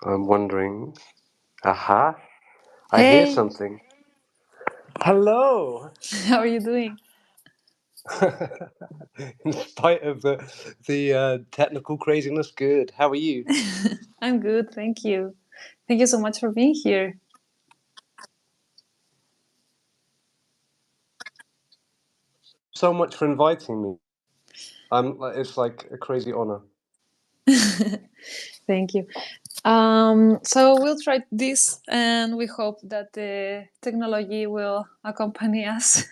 I'm wondering. Aha! I hear Hey, something. Hello! how are you doing? In spite of the technical craziness, good. How are you? I'm good, thank you. Thank you so much for being here. So much for inviting me. It's like a crazy honor. Thank you. So we'll try this and we hope that the technology will accompany us.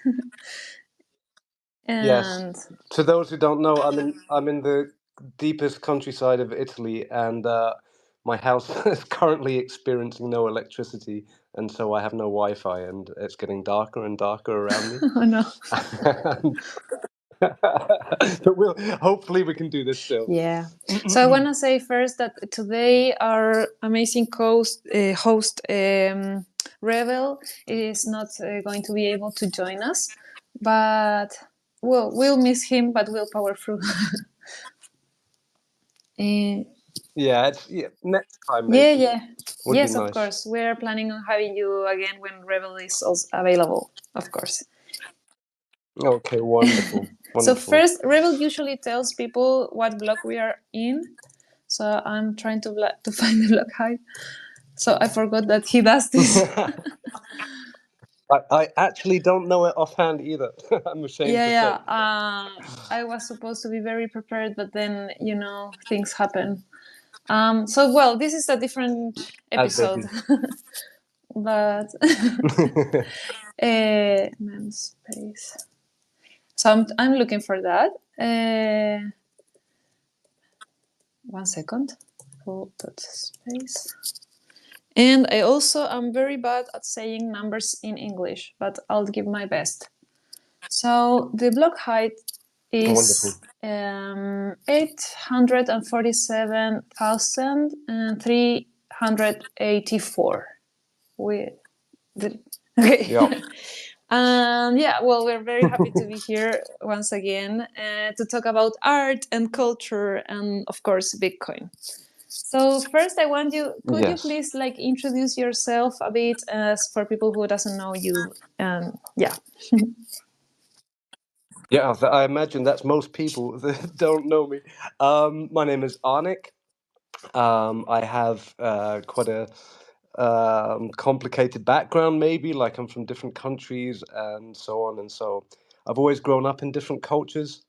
Yes. And To those who don't know, I'm in the deepest countryside of Italy, and my house is currently experiencing no electricity, and so I have no Wi-Fi, and it's getting darker and darker around me. oh no. But hopefully we can do this still. Yeah. So I want to say first that today our amazing host Rebel is not going to be able to join us, but we'll miss him, but we'll power through. Uh, Yeah, next time yeah, maybe yeah. would be Yes, of nice. course. We're planning on having you again when Rebel is also available, of course. Okay, wonderful, So wonderful. first, Rebel usually tells people what block we are in. So I'm trying to find the block height. So I forgot that he does this. I actually don't know it offhand either. I'm ashamed Yeah, to yeah. say. I was supposed to be very prepared, but then things happen. So well, this is a different As they episode, do. but men's space. So I'm looking for that. One second. Hold that space. And I also am very bad at saying numbers in English, but I'll give my best. So the block height Wonderful. is 847,384. We did okay. Yeah. Yeah, well, we're very happy to be here once again to talk about art and culture and, of course, Bitcoin. So first, could you Yes. please introduce yourself a bit as for people who doesn't know you? Yeah. Yeah, I imagine that's most people that don't know me. My name is Anik. I have quite a complicated background, maybe, like I'm from different countries and so on. And so I've always grown up in different cultures.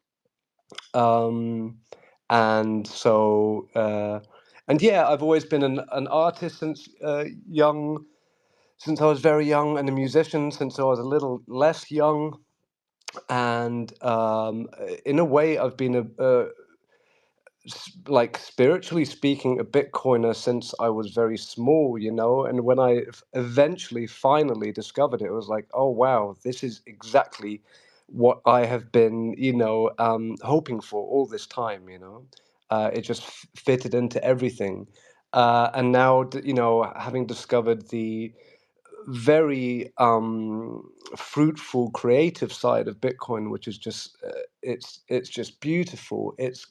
Um, and so, and yeah, I've always been an artist since I was very young, and a musician since I was a little less young. And in a way, I've been like spiritually speaking, a Bitcoiner since I was very small, and when I eventually finally discovered it, it was like, oh wow, this is exactly what I have been, hoping for all this time. It just fitted into everything. And now, having discovered the very fruitful creative side of Bitcoin, which is just it's just beautiful. It's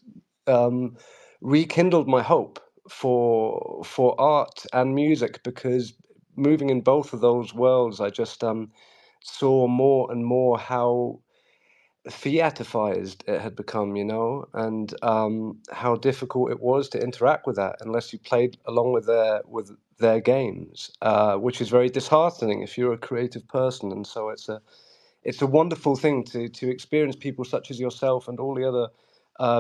um, rekindled my hope for art and music, because moving in both of those worlds, I just saw more and more how theatrifized it had become, and how difficult it was to interact with that unless you played along with their games, which is very disheartening if you're a creative person. And so it's a wonderful thing to experience people such as yourself and all the other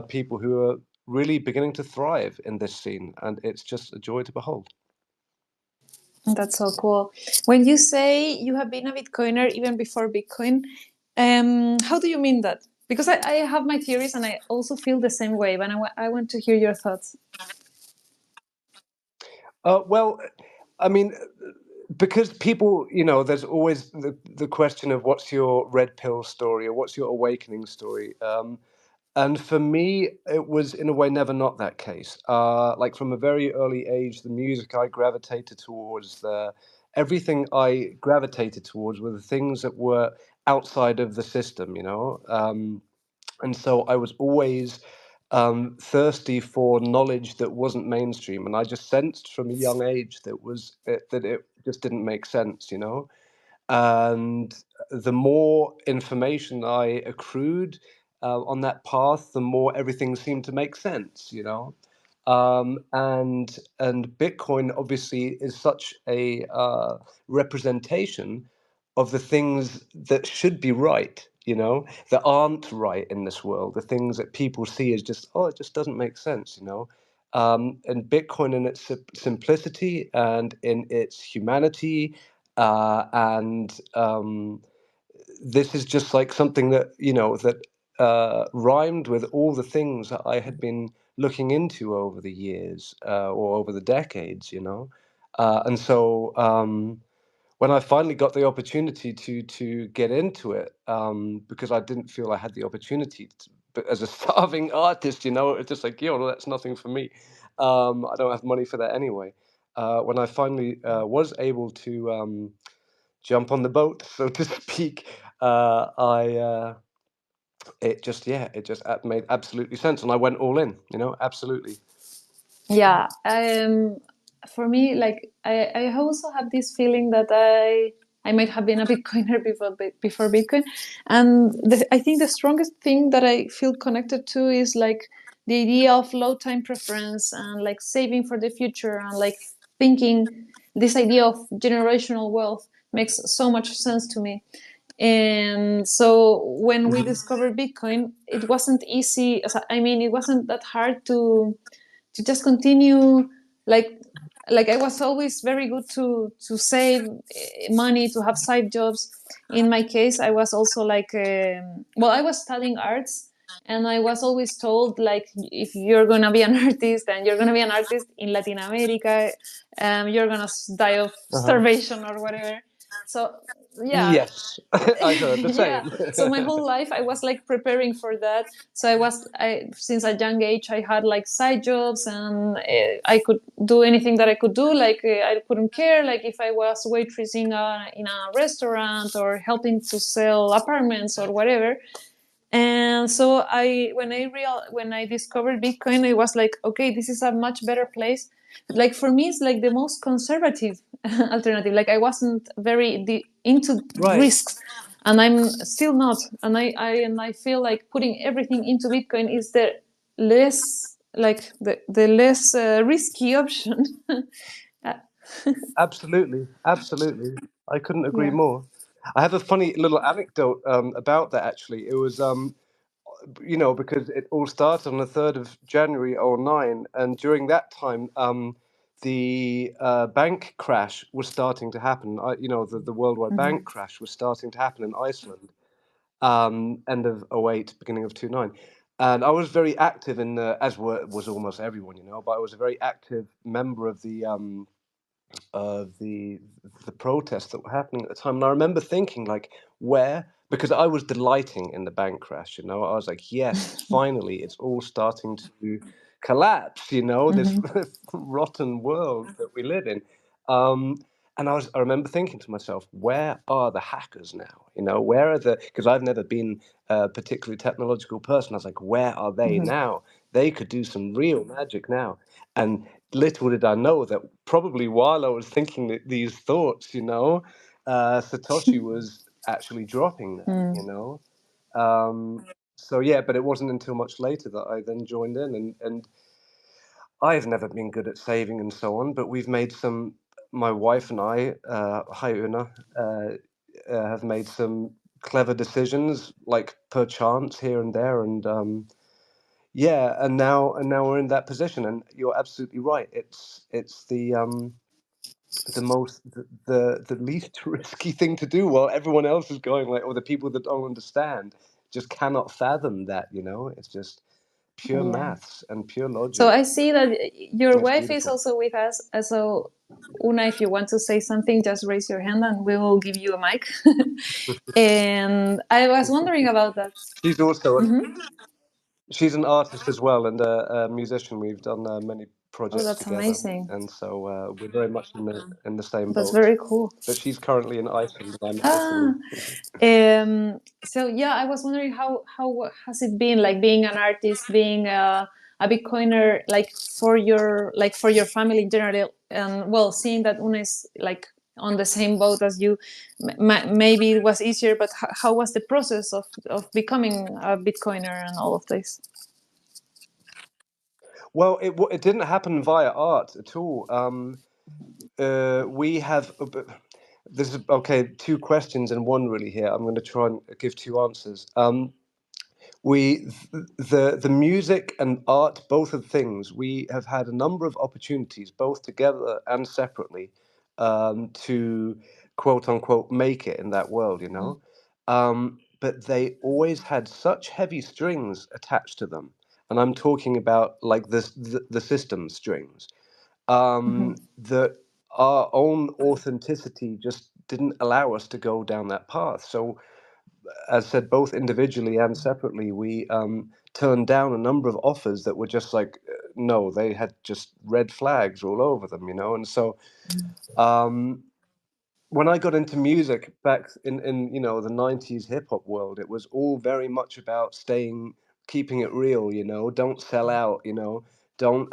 people who are really beginning to thrive in this scene, and it's just a joy to behold. That's so cool. When you say you have been a Bitcoiner even before Bitcoin, how do you mean that? Because I have my theories and I also feel the same way, but I want to hear your thoughts. Well, I mean, because people, there's always the question of what's your red pill story or what's your awakening story. And for me, it was in a way never not that case. Like from a very early age, the music I gravitated towards, everything I gravitated towards were the things that were outside of the system, and so I was always thirsty for knowledge that wasn't mainstream, and I just sensed from a young age that it just didn't make sense, you know. And the more information I accrued on that path, the more everything seemed to make sense, you know. And Bitcoin obviously is such a representation of the things that should be right, you know, that aren't right in this world, the things that people see as just, oh, it just doesn't make sense, you know. And Bitcoin in its simplicity and in its humanity, and this is just like something that, you know, that rhymed with all the things that I had been looking into over the years, or over the decades, you know. And so when I finally got the opportunity to get into it, because I didn't feel I had the opportunity to, but as a starving artist, you know, it's just like, yo, that's nothing for me. I don't have money for that anyway. When I finally was able to jump on the boat, so to speak, I it just, yeah, it just made absolutely sense, and I went all in, you know, absolutely. Yeah, for me, like I also have this feeling that I might have been a Bitcoiner before Bitcoin, and I think the strongest thing that I feel connected to is like the idea of low time preference and like saving for the future and like thinking this idea of generational wealth makes so much sense to me. And so when we Mhm. discovered Bitcoin, it wasn't easy. I mean, it wasn't that hard to just continue like I was always very good to save money, to have side jobs. In my case, I was also like well, I was studying arts, and I was always told like if you're gonna be an artist and you're gonna be an artist in Latin America, you're gonna die of Uh-huh. starvation or whatever. So yeah. Yes, I heard the Yeah, same. so my whole life I was like preparing for that. So I since a young age I had like side jobs, and I could do anything that I could do. Like I couldn't care like if I was waitressing in a restaurant or helping to sell apartments or whatever. And so when I discovered Bitcoin, I was like, okay, this is a much better place. Like for me, it's like the most conservative alternative. Like I wasn't very into Right. risks, and I'm still not. And I feel like putting everything into Bitcoin is the less like the less risky option. Uh, Absolutely, absolutely. I couldn't agree yeah. more. I have a funny little anecdote about that actually. It was you know, because it all started on the 3rd of January '09, and during that time the bank crash was starting to happen. You know, the worldwide bank Mhm. crash was starting to happen in Iceland, end of '08, beginning of '29. And I was very active in the, was almost everyone, you know, but I was a very active member of of the the protests that were happening at the time. And I remember thinking, like, where? Because I was delighting in the bank crash, you know. I was like, yes, finally, it's all starting to collapse, you know, this Mhm. rotten world that we live in. Um, and I remember thinking to myself, where are the hackers now? You know, where are the? Because I've never been a particularly technological person. I was like, where are they Mhm. now? They could do some real magic now. And little did I know that probably while I was thinking these thoughts, you know, Satoshi was actually dropping them, you Mm. know. So yeah, but it wasn't until much later that I then joined in, and I've never been good at saving and so on, but we've made some. My wife and I, hi Una, have made some clever decisions, like per chance here and there, and yeah, and now we're in that position, and you're absolutely right. It's the least risky thing to do while everyone else is going like, or the people that don't understand just cannot fathom that. You know, it's just pure Yeah. maths and pure So logic. I see that your It's wife is beautiful. also with us. So, Una, if you want to say something, just raise your hand and we will give you a mic. And I was wondering about that. She's also Hmm. she's an artist as well and a musician. We've done many. Oh, projects that's together, amazing. and so we're very much in the same That's boat. very cool. But she's currently in Iceland, I'm in Ah, Italy. so yeah, I was wondering how has it been like being an artist, being a Bitcoiner, like for your family in general, and well, seeing that Una is like on the same boat as you, maybe it was easier, but how was the process of becoming a Bitcoiner and all of this? Well, it didn't happen via art at all. We have this is okay. Two questions in one really here. I'm going to try and give two answers. We the music and art, both of things. We have had a number of opportunities, both together and separately, to quote unquote make it in that world. You know, but they always had such heavy strings attached to them, and I'm talking about like the system strings, Hmm. that our own authenticity just didn't allow us to go down that path. So, as said, both individually and separately, we turned down a number of offers that were just like, no, they had just red flags all over them, you know. And so, um, when I got into music back in the '90s hip hop world, it was all very much about keeping it real, you know, don't sell out, you know, don't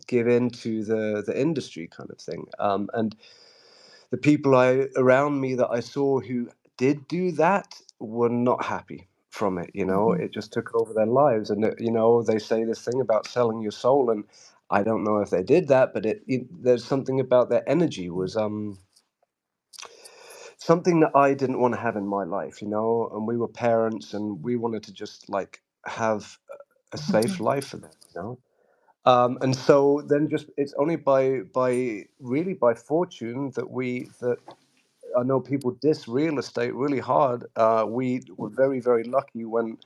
give in to the industry kind of thing. And the people I around me that I saw who did do that were not happy from it, you know. Hmm. It just took over their lives, and you know, they say this thing about selling your soul, and I don't know if they did that, but there's something about their energy was something that I didn't want to have in my life, you know. And we were parents, and we wanted to just like have a safe Hmm. life for them, you know. And so then just it's only by really by fortune that I know people diss real estate really hard. We were very, very lucky when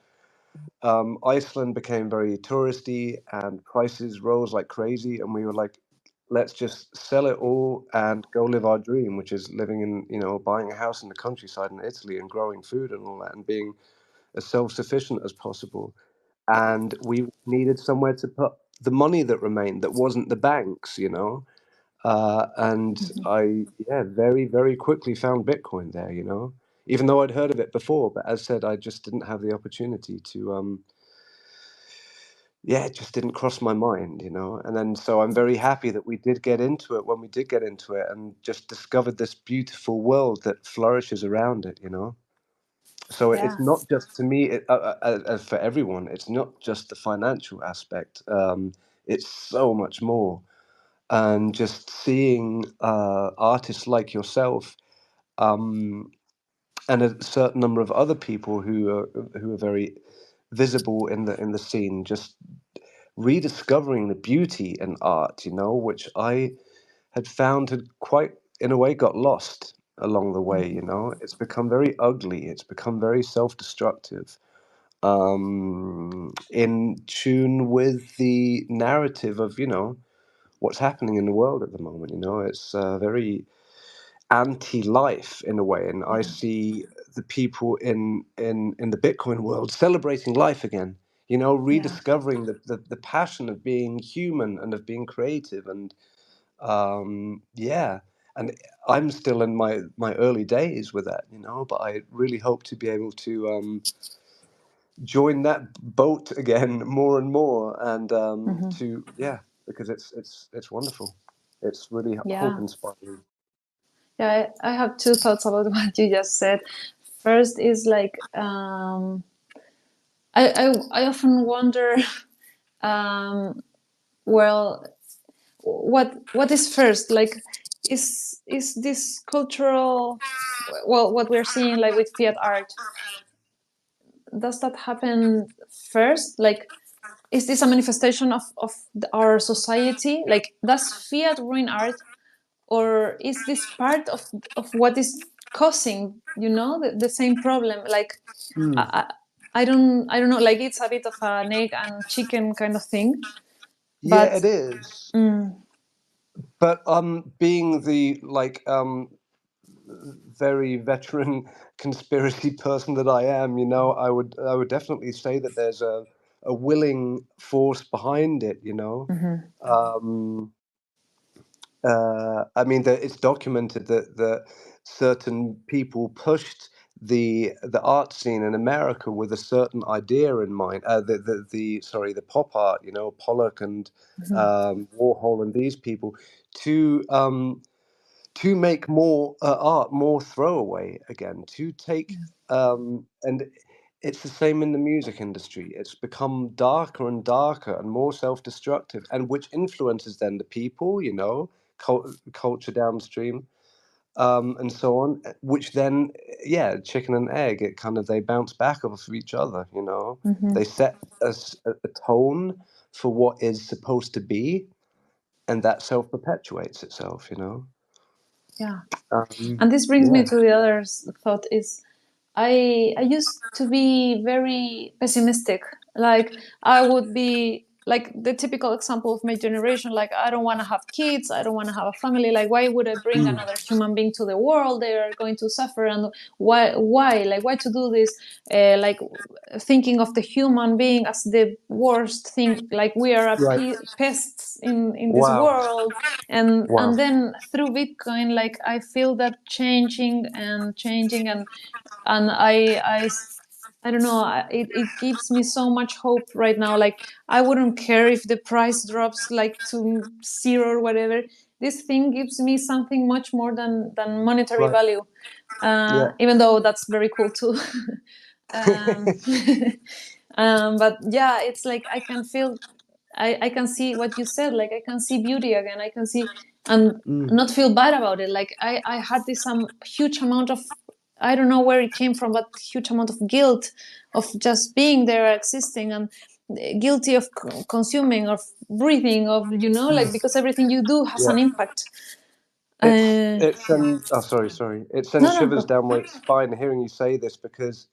Iceland became very touristy and prices rose like crazy, and we were like, let's just sell it all and go live our dream, which is living in, you know, buying a house in the countryside in Italy and growing food and all that, and being as self-sufficient as possible. And we needed somewhere to put the money that remained that wasn't the banks, you know. And Hmm. I, yeah, very, very quickly found Bitcoin there, you know, even though I'd heard of it before. But as said, I just didn't have the opportunity to, yeah, it just didn't cross my mind, you know. And then, so I'm very happy that we did get into it when we did get into it and just discovered this beautiful world that flourishes around it, you know. So it's Yeah. not just to me, for everyone, it's not just the financial aspect. It's so much more. And just seeing artists like yourself, um, and a certain number of other people who are very visible in the scene, just rediscovering the beauty in art, you know, which I had found had quite, in a way, got lost along the way. Hmm. You know, it's become very ugly. It's become very self-destructive. In tune with the narrative of, you know, what's happening in the world at the moment. You know, it's very anti-life in a way, and I Hmm. see the people in the Bitcoin world celebrating life again. You know, Yeah. rediscovering the passion of being human and of being creative, and yeah, and I'm still in my early days with that, you know, but I really hope to be able to join that boat again more and more, and Hmm. to yeah, because it's wonderful. It's really hope Yeah. inspiring. Yeah, I have two thoughts about what you just said. First is like I often wonder, um, well, what is first? Like, is this cultural? Well, what we're seeing like with fiat art, does that happen first? Like, is this a manifestation of our society? Like, does fiat ruin art, or is this part of what is causing the same problem? Like Mm. I, I don't know, like it's a bit of an egg and chicken kind of thing, Yeah, but it is. mm, But being the like very veteran conspiracy person that I am, you know, I would definitely say that there's a willing force behind it, you know. Hmm. Um, I mean, it's documented that certain people pushed the art scene in America with a certain idea in mind. The sorry, the pop art, you know, Pollock and Hmm. Warhol and these people to to make more art more throwaway again, to take and it's the same in the music industry. It's become darker and darker and more self-destructive, and which influences then the people, you know, culture downstream, and so on. Which then, yeah, chicken and egg. It kind of they bounce back off of each other. You know, Hmm. they set a tone for what is supposed to be, and that self-perpetuates itself. You know. Yeah. And this brings me Yeah. to the other thought is I used to be very pessimistic. Like I would be like the typical example of my generation. Like I don't want to have kids. I don't want to have a family. Like why would I bring Mm. another human being to the world? They are going to suffer. And why? Like why to do this? Like thinking of the human being as the worst thing. Like we are a Right. pests in this Wow. world. Wow. And then through Bitcoin, like I feel that changing and I don't know. It gives me so much hope right now. Like I wouldn't care if the price drops like to zero or whatever. This thing gives me something much more than monetary Right. value. Yeah. Even though that's very cool too. um, but yeah, it's like I can feel, I can see what you said. Like I can see beauty again. I can see and Mm. not feel bad about it. Like I had this huge amount of, I don't know where it came from, but huge amount of guilt of just being there, existing, and guilty of consuming, of breathing, of like because everything you do has Yeah. an impact. It sends. Oh, sorry. It sends No, no, shivers go. down my spine hearing you say this because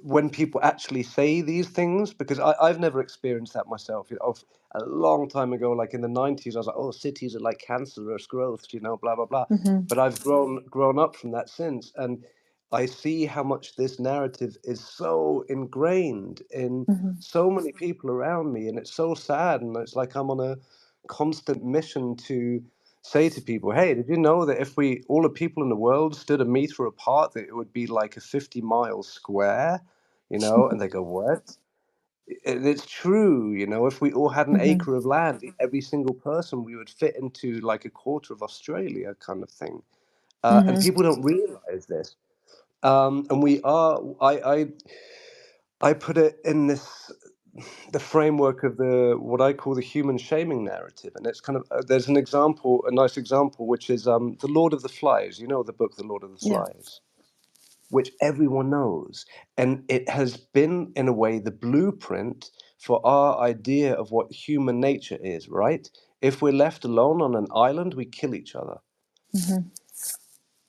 when people actually say these things, because I've never experienced that myself. You know, a long time ago, like in the 90s, I was like, oh, cities are like cancerous growths, you know, blah blah blah. Hmm. But I've grown up from that since, and I see how much this narrative is so ingrained in Hmm. so many people around me, and it's so sad. And it's like I'm on a constant mission to say to people, hey, did you know that if we all the people in the world stood a meter apart, that it would be like a 50-mile square, you know? And they go, what? And it's true, you know, if we all had an Hmm. acre of land, every single person, we would fit into like a quarter of Australia kind of thing. And Hmm. people don't realize this. And we are, I put it in this the framework of the what I call the human shaming narrative, and it's kind of there's an example, a nice example, which is the Lord of the Flies. You know the book, The Lord of the Yeah. Flies, which everyone knows, and it has been in a way the blueprint for our idea of what human nature is. Right? If we're left alone on an island, we kill each other. Hmm.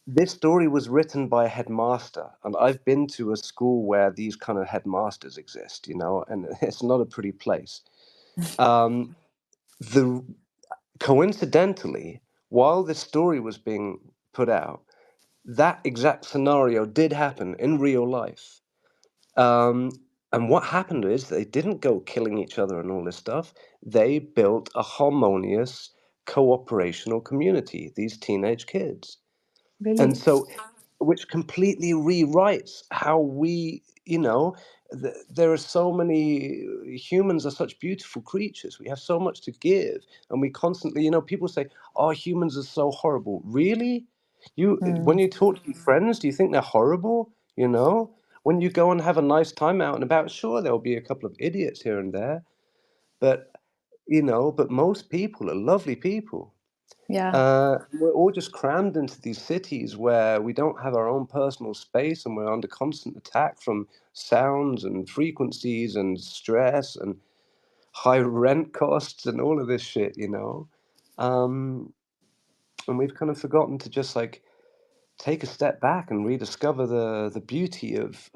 This story was written by a headmaster, and I've been to a school where these kind of headmasters exist, you know, and it's not a pretty place. Um, the Coincidentally, while this story was being put out, that exact scenario did happen in real life. Um, and what happened is they didn't go killing each other and all this stuff. They built a harmonious, cooperational community, these teenage kids. And Really. so, which completely rewrites how we, you know, there are so many humans are such beautiful creatures. We have so much to give, and we constantly, you know, people say, "Oh, humans are so horrible." Really? You, when Mm. you talk to your friends, do you think they're horrible? You know, when you go and have a nice time out and about, sure, there'll be a couple of idiots here and there, but you know, but most people are lovely people. Yeah. We're all just crammed into these cities where we don't have our own personal space, and we're under constant attack from sounds and frequencies and stress and high rent costs and all of this shit, you know. Um, and we've kind of forgotten to just like take a step back and rediscover the beauty of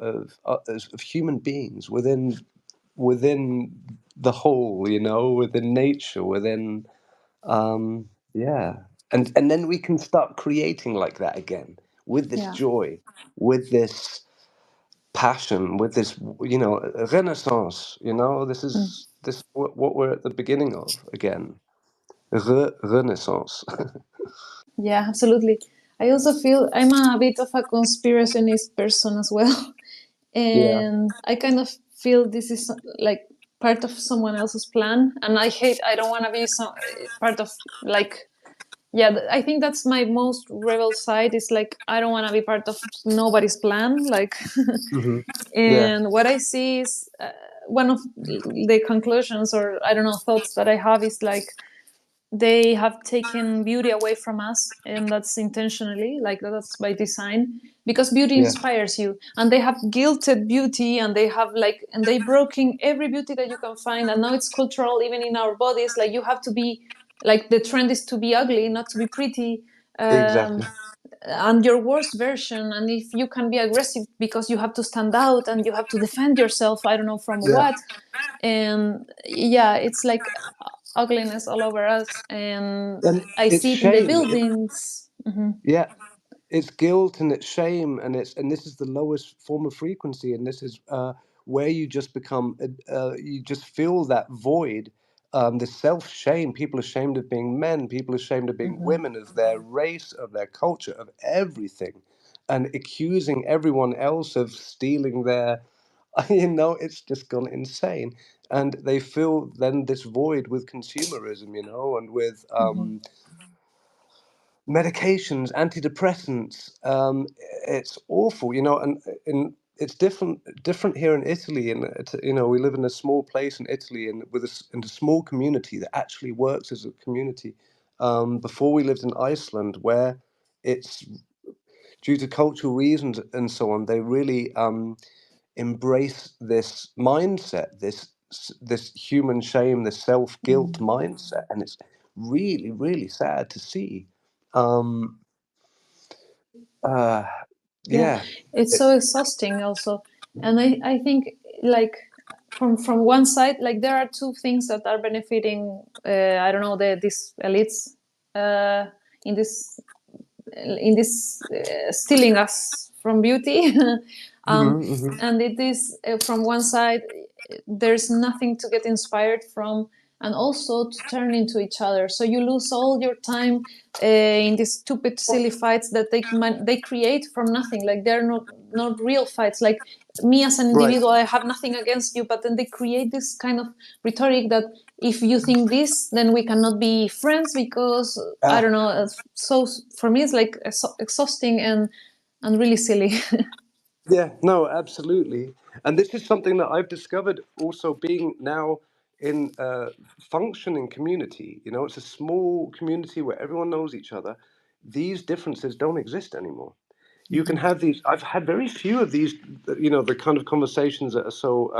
human beings within the whole, you know, within nature, within yeah. And then we can start creating like that again with this Yeah. joy, with this passion, with this, renaissance. Mm. This what we're at the beginning of again. Renaissance. Yeah, absolutely. I also feel I'm a bit of a conspirationist person as well. Yeah. And I kind of feel this is like part of someone else's plan. And I don't want to be part of like, yeah, I think that's my most rebel side is like, I don't want to be part of nobody's plan. Like, Hmm. Yeah. and what I see is one of the conclusions or I don't know, thoughts that I have is like, they have taken beauty away from us, and that's intentionally, like that's by design, because beauty Yeah. inspires you, and they have guilted beauty, and they have like, and they broken every beauty that you can find, and now it's cultural even in our bodies, like you have to be, like the trend is to be ugly, not to be pretty. um, Exactly. and your worst version, and if you can be aggressive because you have to stand out and you have to defend yourself, I don't know from Yeah. what. And yeah, it's like ugliness all over us, and And I it's see it in the shame. buildings. Hmm. Yeah. It's guilt and it's shame, and this is the lowest form of frequency, and this is where you just become you just feel that void, the self shame. People are ashamed of being men, people are ashamed of being Hmm. women, of their race, of their culture, of everything, and accusing everyone else of stealing their it's just gone insane. And they fill then this void with consumerism, and with Hmm. medications, antidepressants. It's awful, and it's different here in Italy. And we live in a small place in Italy, and in a small community that actually works as a community. Before we lived in Iceland, where it's due to cultural reasons and so on, they really embrace this mindset, this human shame, this self guilt Hmm. mindset, and it's really, really sad to see. Um, uh, Yeah, yeah, it's so it's exhausting also. And I think like from one side, like there are two things that are benefiting, I don't know, these elites uh, in this stealing us from beauty. um, Mhm, mhm. and it is from one side, there's nothing to get inspired from, and also to turn into each other, so you lose all your time in these stupid silly fights that they create from nothing, like they're not real fights, like me as an Right. individual, I have nothing against you, but then they create this kind of rhetoric that if you think this, then we cannot be friends because I Ah, don't know. So for me, it's like exhausting and really silly. yeah, no, absolutely. And this is something that I've discovered also being now in a functioning community. It's a small community where everyone knows each other. These differences don't exist anymore. You can have these. I've had very few of these, the kind of conversations that are so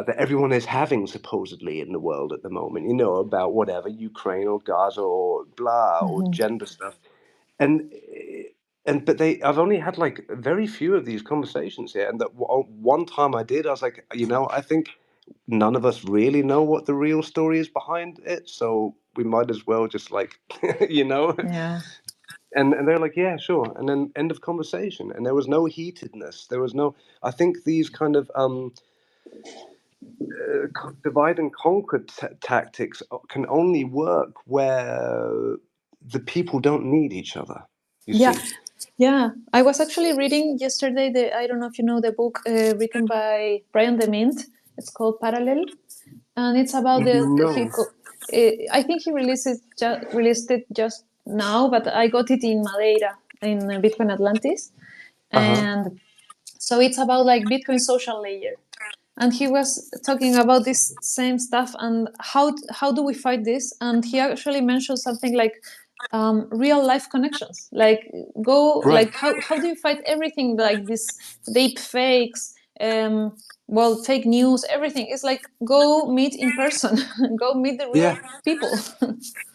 that everyone is having supposedly in the world at the moment, about whatever, Ukraine or Gaza or blah or Mhm. gender stuff. And but I've only had like very few of these conversations here. And that one time I did, I was like, I think none of us really know what the real story is behind it, so we might as well just like, you know. Yeah. And they're like, yeah, sure. And then end of conversation. And there was no heatedness. There was no. I think these kind of divide and conquer tactics can only work where the people don't need each other. You Yeah. see? Yeah. I was actually reading yesterday. I don't know if you know the book written by Brian DeMint. It's called Parallel, and it's about No. I think he released it just now, but I got it in Madeira in Bitcoin Atlantis, Uh huh. and so it's about like Bitcoin social layer, and he was talking about this same stuff and how do we fight this, and he actually mentioned something like real life connections, like go Right. like how do you fight everything like this deep fakes, well, fake news, everything is like go meet in person. Go meet the Yeah. real people.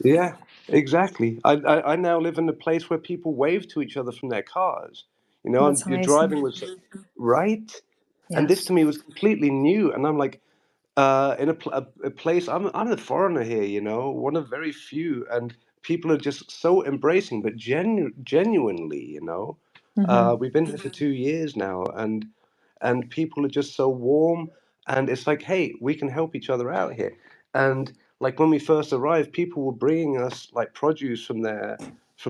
Yeah. Exactly. I now live in a place where people wave to each other from their cars. That's You're amazing. driving with, right? And Yeah. this to me was completely new. And I'm like, in a place. I'm a foreigner here. One of very few, and people are just so embracing, but genuinely. Hmm. We've been here for 2 years now, and people are just so warm, and it's like, hey, we can help each other out here. And like when we first arrived, people were bringing us like produce from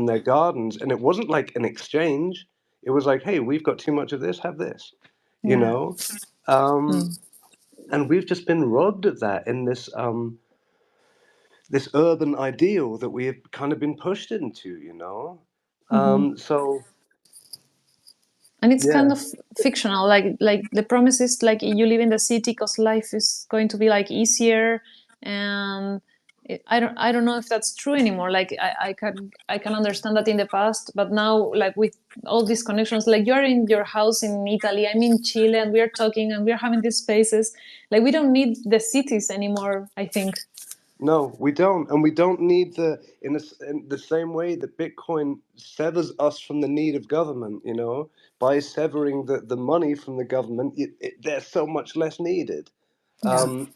their gardens, and it wasn't like an exchange. It was like, hey, we've got too much of this, have this, you Yeah. know. Um, Mm. and we've just been robbed of that in this urban ideal that we have kind of been pushed into, you know. Hmm. So And it's kind yeah, of fictional, like the promise is like you live in the city because life is going to be like easier. And I don't know if that's true anymore. Like I can understand that in the past, but now, like with all these connections, like you're in your house in Italy, I'm in Chile, and we're talking and we're having these spaces. Like we don't need the cities anymore, I think. no, we don't, and we don't need in the same way that Bitcoin severs us from the need of government. You know, by severing the money from the government, there's so much less needed. Yeah. Um,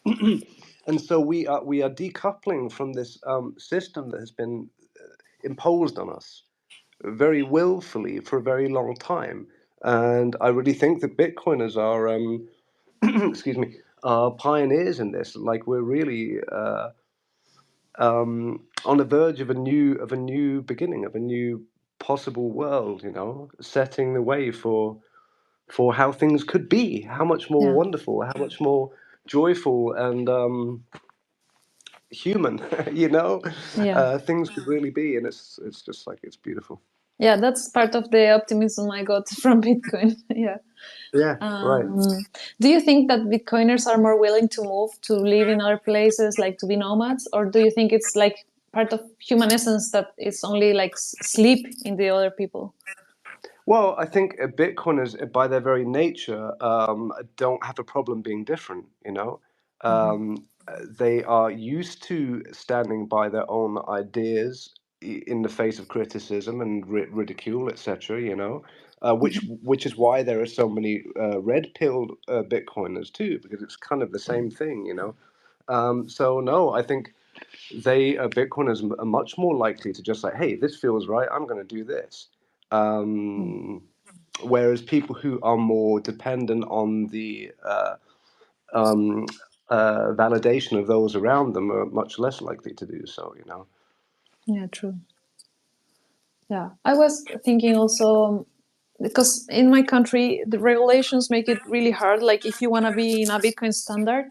and so we are decoupling from this system that has been imposed on us very willfully for a very long time. And I really think that Bitcoiners are, excuse me, are pioneers in this. Like we're really on the verge of a new beginning, of a new possible world. You know, setting the way for how things could be, how much more Yeah. wonderful, how much more joyful and human, you know, Yeah. things could really be, and it's just like it's beautiful. Yeah, that's part of the optimism I got from Bitcoin. Yeah. Yeah, right. Do you think that Bitcoiners are more willing to move to live in other places, like to be nomads, or do you think it's like part of human essence that it's only like sleep in the other people? Well, I think Bitcoiners, by their very nature, don't have a problem being different. You know, Hmm. they are used to standing by their own ideas in the face of criticism and ridicule, etc. You know, which is why there are so many red-pilled Bitcoiners too, because it's kind of the same thing. You know, so no, I think Bitcoiners are much more likely to just like, hey, this feels right. I'm going to do this. Um, Whereas people who are more dependent on the um, validation of those around them are much less likely to do so. You know. Yeah, true. Yeah, I was thinking also because in my country the regulations make it really hard. Like if you want to be in a Bitcoin standard,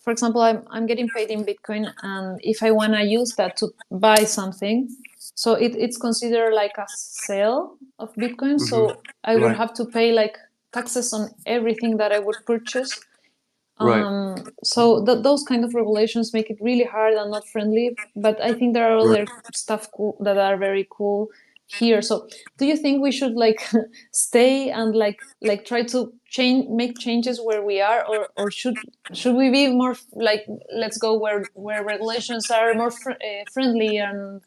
for example, I'm getting paid in Bitcoin, and if I want to use that to buy something, so it's considered like a sale of Bitcoin. Hmm. So I would Right. have to pay like taxes on everything that I would purchase. Right. So those kind of regulations make it really hard and not friendly. But I think there are Right. other stuff that are very cool here. So do you think we should like stay and like try to make changes where we are, or should we be more like let's go where regulations are more friendly, and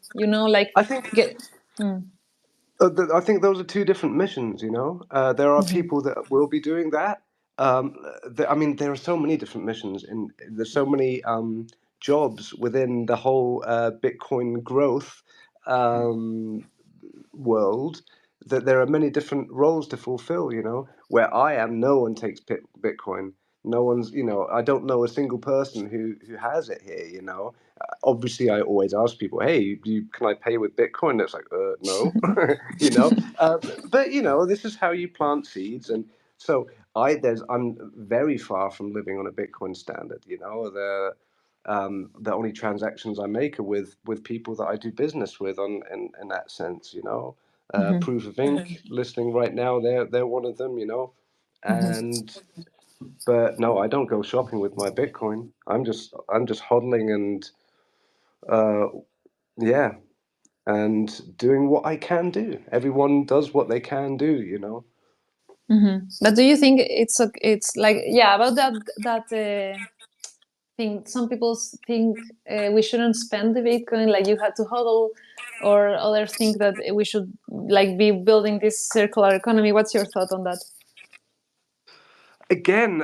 like I think get. Mm, I think those are two different missions. You know, there are mhm, people that will be doing that. I mean, there are so many different missions, and there's so many jobs within the whole Bitcoin growth um, world that there are many different roles to fulfill. You know, where I am, no one takes Bitcoin. No one's, you know, I don't know a single person who has it here. You know, obviously, I always ask people, "Hey, can I pay with Bitcoin?" It's like, no, you know. But you know, this is how you plant seeds, and so I'm very far from living on a Bitcoin standard. You know, the only transactions I make are with people that I do business with in that sense, you know. mhm, Proof of Ink listening right now, they're one of them, you know. mhm, And but no, I don't go shopping with my Bitcoin. I'm just hodling and uh yeah, and doing what I can do. Everyone does what they can do, you know. mhm. But do you think it's like, yeah, about that thing? Some people think we shouldn't spend the Bitcoin, like you had to hodl, or others think that we should like be building this circular economy. What's your thought on that? Again,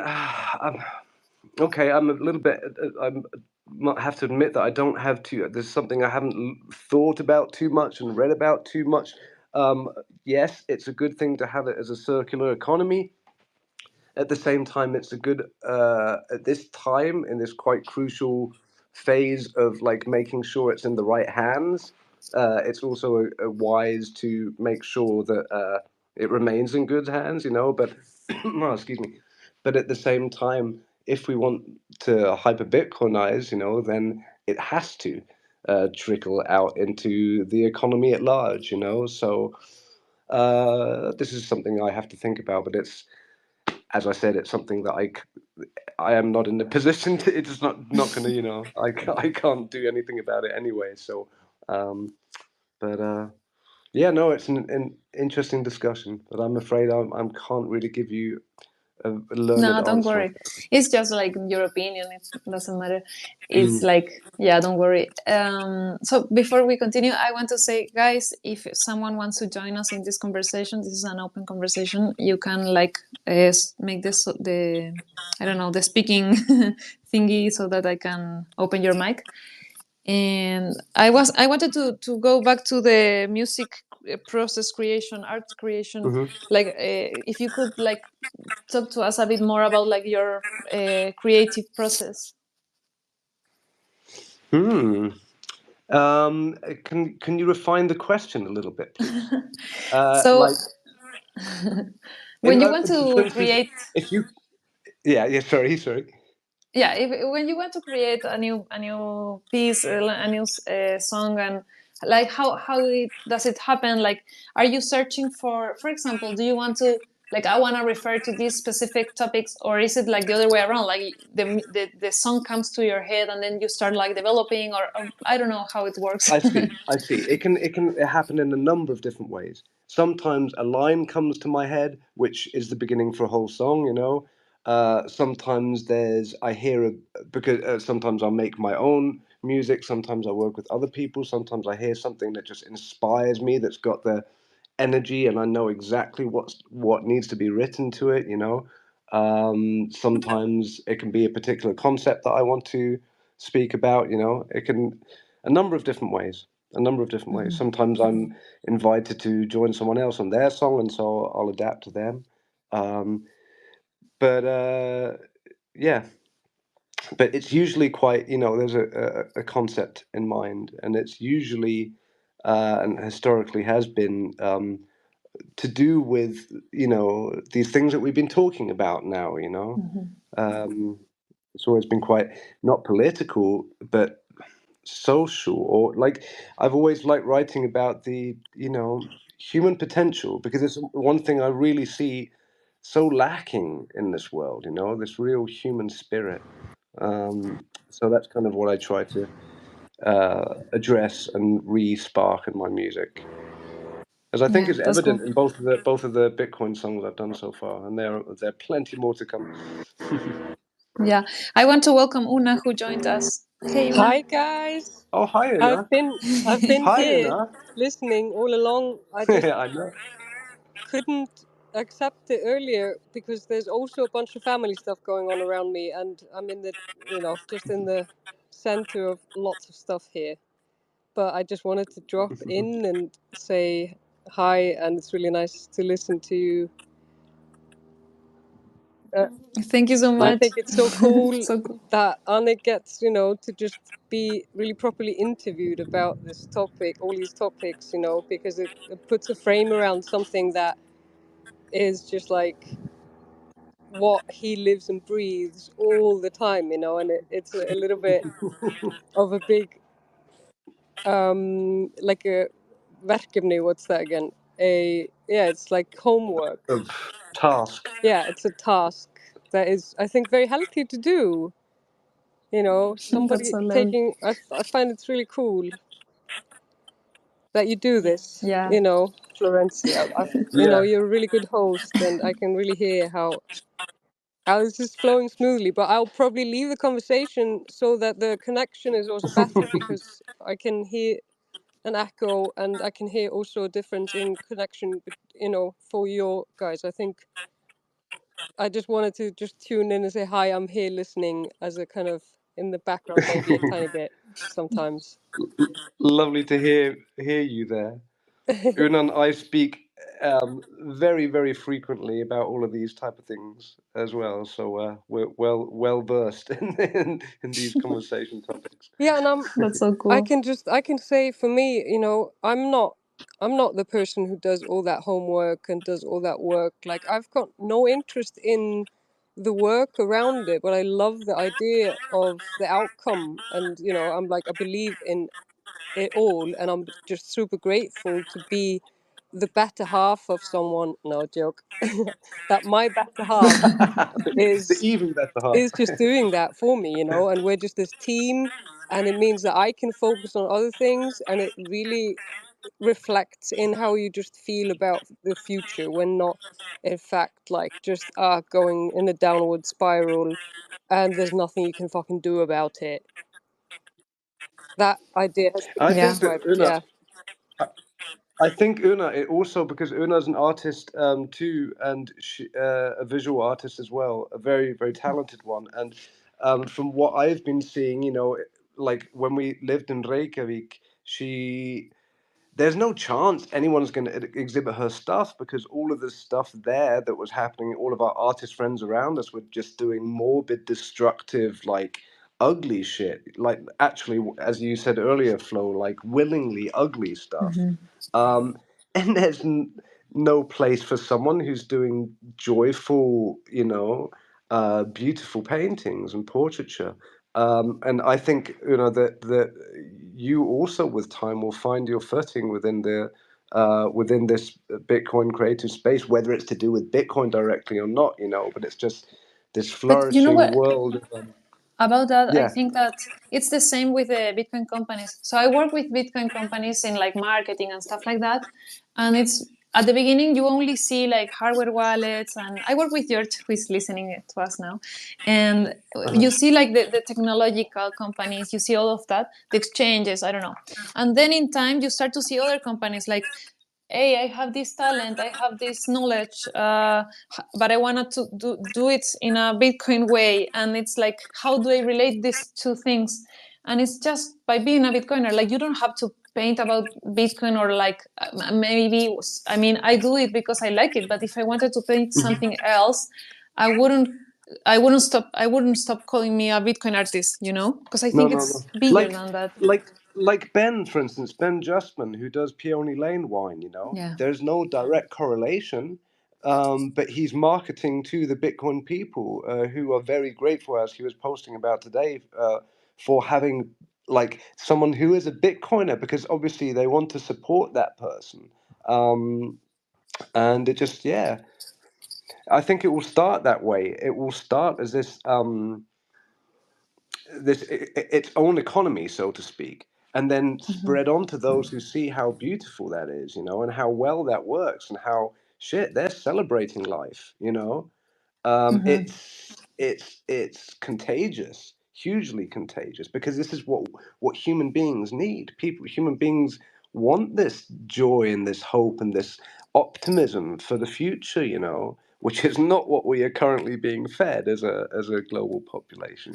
okay, I'm a little bit. I'm might have to admit that I don't have too. There's something I haven't thought about too much and read about too much. Um, yes, it's a good thing to have it as a circular economy. At the same time, it's a good at this time in this quite crucial phase of like making sure it's in the right hands. It's also wise to make sure that it remains in good hands, you know. But oh, excuse me. But at the same time, if we want to hyper Bitcoinize, you know, then it has to trickle out into the economy at large, you know. So this is something I have to think about, but it's, as I said, it's something that I am not in the position to. It's not going to, you know, I can't do anything about it anyway. So, um, but yeah, no, it's an interesting discussion, but I'm afraid I can't really give you a learned No, don't answer on worry. It's just like your opinion. It doesn't matter. that. It's like, yeah, don't worry. So before we continue, I want to say, guys, if someone wants to join us in this conversation, this is an open conversation. You can like make this the I don't know the speaking thingy so that I can open your mic. And I wanted to go back to the music process creation, art creation. Hmm. Like, if you could like talk to us a bit more about like your creative process. Hmm. Can you refine the question a little bit, please? So Like in when you want for to instance, create, if you, yeah, yeah, sorry. yeah, when you want to create a new piece, a new song, and like how does it happen? Like, are you searching for example, do you want to like I want to refer to these specific topics, or is it like the other way around? Like the song comes to your head and then you start like developing, or I don't know how it works. I see. I see. It can happen in a number of different ways. Sometimes a line comes to my head, which is the beginning for a whole song. You know. Sometimes there's I hear a because sometimes I make my own music. Sometimes I work with other people. Sometimes I hear something that just inspires me. That's got the energy, and I know exactly what needs to be written to it. You know. Sometimes it can be a particular concept that I want to speak about. You know. It can a number of different ways. A number of different ways. Mhm. Sometimes I'm invited to join someone else on their song, and so I'll adapt to them. Um, but yeah, but it's usually quite, you know, there's a concept in mind, and it's usually and historically has been to do with, you know, these things that we've been talking about now. You know, Mhm. um, it's always been quite not political, but social, or like I've always liked writing about the, you know, human potential, because it's one thing I really see so lacking in this world, you know, this real human spirit. So that's kind of what I try to address and re-spark in my music, as I think Yeah, is that's evident cool. in both of the Bitcoin songs I've done so far, and there are plenty more to come. Yeah, I want to welcome Una who joined us. Hey, Una. Hi guys. Oh, hi, I've Anna. been I've been Hi, here Anna. listening all along. I just I know. couldn't accept it earlier because there's also a bunch of family stuff going on around me and I'm in the just in the center of lots of stuff here. But I just wanted to drop in and say hi, and it's really nice to listen to you. Uh, Thank you so I much. think it's so cool So cool. that Anik gets, to just be really properly interviewed about this topic, all these topics, because it puts a frame around something that is just like what he lives and breathes all the time, and it's a little bit of a big, like a verkefni, what's that again? Yeah, it's like homework. Of task. Yeah, it's a task that is, I think, very healthy to do. That's Somebody so lovely. taking, I find it's really cool that you do this, Yeah. Florencia. Yeah. You're a really good host, and I can really hear how this is flowing smoothly. But I'll probably leave the conversation so that the connection is also better because I can hear an echo and I can hear also a difference in connection, for your guys. I think I just wanted to just tune in and say hi, I'm here listening as a kind of in the background, maybe a tiny bit sometimes. Lovely to hear you there. Una and I speak very, very frequently about all of these type of things as well. So we're well versed in these conversation topics. Yeah, and That's so I cool. can say for me, I'm not the person who does all that homework and does all that work. Like I've got no interest in the work around it, but I love the idea of the outcome. And I'm like, I believe in it all, and I'm just super grateful to be the better half of someone. No joke. That my better half The is even better half. is just doing that for me, and we're just this team, and it means that I can focus on other things, and it really reflects in how you just feel about the future when not, in fact, like just going in a downward spiral, and there's nothing you can fucking do about it. That idea has to I be Yeah. think that described. Una, Yeah, I think Una, it also because Una's an artist too, and a visual artist as well, a very, very talented one. And from what I've been seeing, like when we lived in Reykjavik, there's no chance anyone's going to exhibit her stuff because all of the stuff there that was happening, all of our artist friends around us were just doing morbid, destructive, like ugly shit. Like actually, as you said earlier, Flo, like willingly ugly stuff. Hmm. Um, and there's no place for someone who's doing joyful, beautiful paintings and portraiture. And I think that you also, with time, will find your footing within this Bitcoin creative space, whether it's to do with Bitcoin directly or not, But it's just this But you know flourishing what? world. About that, I Yeah. think that it's the same with the Bitcoin companies. So I work with Bitcoin companies in like marketing and stuff like that. And it's at the beginning, you only see like hardware wallets. And I work with George, who is listening to us now. And Uh-huh. you see like the technological companies, you see all of that, the exchanges, I don't know. And then in time, you start to see other companies like, hey, I have this talent, I have this knowledge, but I wanted to do it in a Bitcoin way. And it's like, how do I relate these two things? And it's just by being a Bitcoiner, like you don't have to paint about Bitcoin or like maybe, I mean, I do it because I like it, but if I wanted to paint something else, I wouldn't. I wouldn't stop calling me a Bitcoin artist, because I No, think no, no. it's bigger Like, than that. like Ben, for instance, Ben Justman, who does Peony Lane wine. Yeah. There's no direct correlation, but he's marketing to the Bitcoin people who are very grateful, as he was posting about today, for having like someone who is a Bitcoiner, because obviously they want to support that person. And it just, yeah, I think it will start that way. It will start as its own economy, so to speak, and then Hmm. spread on to those who see how beautiful that is, and how well that works, and how shit they're celebrating life. Hmm. It's contagious, hugely contagious, because this is what human beings need. Human beings want this joy and this hope and this optimism for the future, which is not what we are currently being fed as a global population.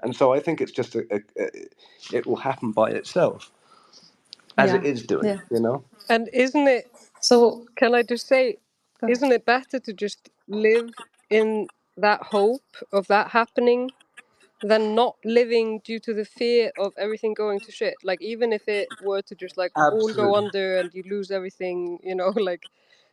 And so I think it's just it will happen by itself, as it Yeah. is Yeah. doing. and isn't it? So, Can I just say, go ahead. isn't it better to just live in that hope of that happening than not living due to the fear of everything going to shit? Like, even if it were to just like all go Absolutely. under and you lose everything, like